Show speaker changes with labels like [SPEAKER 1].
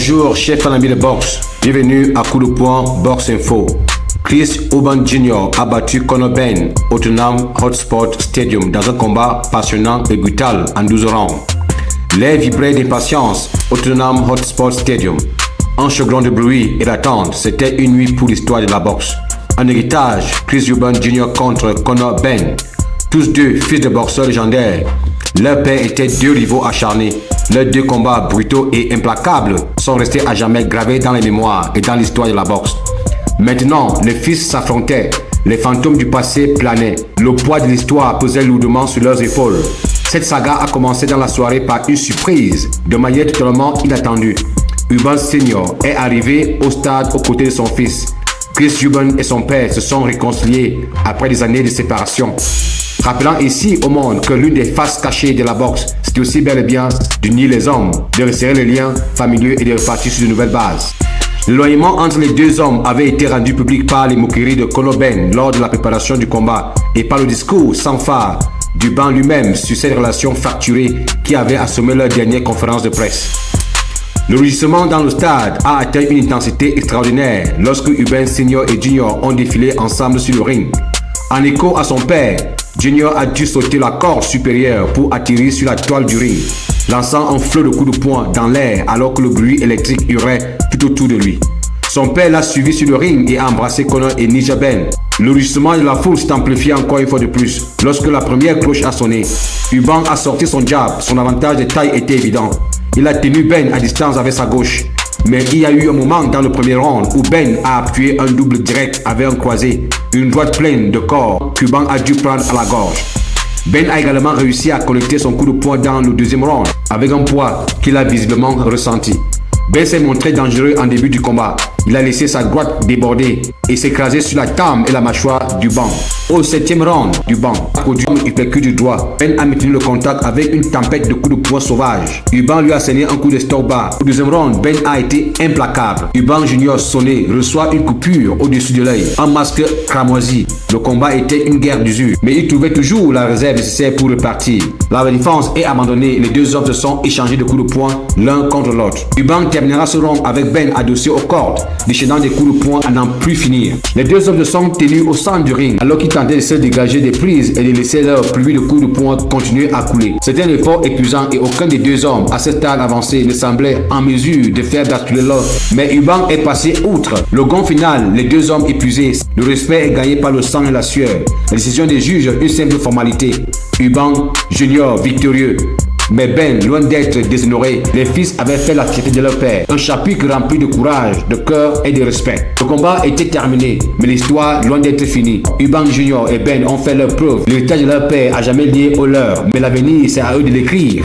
[SPEAKER 1] Bonjour chers amis de boxe, bienvenue à Coup de Poing Box Info. Chris Eubank Jr. a battu Conor Benn au Tottenham Hotspur Stadium dans un combat passionnant et brutal en 12 rounds. L'air vibrait d'impatience au Tottenham Hotspur Stadium. Un chagrin de bruit et d'attente, c'était une nuit pour l'histoire de la boxe. Un héritage, Chris Eubank Jr. contre Conor Benn. Tous deux fils de boxeurs légendaires. Leurs pères étaient deux rivaux acharnés. Leurs deux combats brutaux et implacables sont restés à jamais gravés dans les mémoires et dans l'histoire de la boxe. Maintenant, les fils s'affrontaient. Les fantômes du passé planaient. Le poids de l'histoire pesait lourdement sur leurs épaules. Cette saga a commencé dans la soirée par une surprise, de manière totalement inattendue. Eubank Sr. est arrivé au stade aux côtés de son fils. Chris Eubank et son père se sont réconciliés après des années de séparation. Rappelant ici au monde que l'une des faces cachées de la boxe, c'est aussi bel et bien d'unir les hommes, de resserrer les liens familiaux et de repartir sur de nouvelles bases. L'éloignement entre les deux hommes avait été rendu public par les moqueries de Conor Benn lors de la préparation du combat et par le discours sans phare d'Eubank lui-même sur cette relation fracturée qui avait assommé leur dernière conférence de presse. Le rugissement dans le stade a atteint une intensité extraordinaire lorsque Eubank Sr. et Jr. ont défilé ensemble sur le ring. En écho à son père, Junior a dû sauter la corde supérieure pour atterrir sur la toile du ring, lançant un flot de coups de poing dans l'air alors que le bruit électrique hurlait tout autour de lui. Son père l'a suivi sur le ring et a embrassé Conor et Nija Benn. Le rugissement de la foule s'est amplifié encore une fois de plus. Lorsque la première cloche a sonné, Eubank a sorti son jab, son avantage de taille était évident. Il a tenu Benn à distance avec sa gauche. Mais il y a eu un moment dans le premier round où Benn a appuyé un double direct avec un croisé, une droite pleine de corps qu'Eubank a dû prendre à la gorge. Benn a également réussi à connecter son coup de poing dans le deuxième round avec un poids qu'il a visiblement ressenti. Benn s'est montré dangereux en début du combat. Il a laissé sa droite déborder et s'écraser sur la tempe et la mâchoire d'Eubank. Au 7e round, Eubank a produit un uppercut du droit. Benn a maintenu le contact avec une tempête de coups de poing sauvages. Eubank lui a saigné un coup de stock bar. Au deuxième round, Benn a été implacable. Eubank Jr. sonné reçoit une coupure au-dessus de l'œil. Un masque cramoisi. Le combat était une guerre d'usure, mais il trouvait toujours la réserve nécessaire pour repartir. La défense est abandonnée. Les deux hommes se sont échangés de coups de poing l'un contre l'autre. Eubank terminera ce round avec Benn adossé aux cordes, déchaînant des coups de poing à n'en plus finir. Les deux hommes se sont tenus au centre du ring alors qu'ils tentaient de se dégager des prises et de laisser leur pluie de coups de poing continuer à couler. C'était un effort épuisant et aucun des deux hommes à ce stade avancé ne semblait en mesure de faire basculer l'autre. Mais Eubank est passé outre. Le gong final, les deux hommes épuisés. Le respect est gagné par le sang et la sueur. La décision des juges, une simple formalité. Eubank Jr. victorieux. Mais Benn, loin d'être déshonoré, les fils avaient fait la fierté de leur père. Un chapitre rempli de courage, de cœur et de respect. Le combat était terminé, mais l'histoire loin d'être finie. Eubank Jr. et Benn ont fait leur preuve. L'héritage de leur père a jamais lié au leur, mais l'avenir c'est à eux de l'écrire.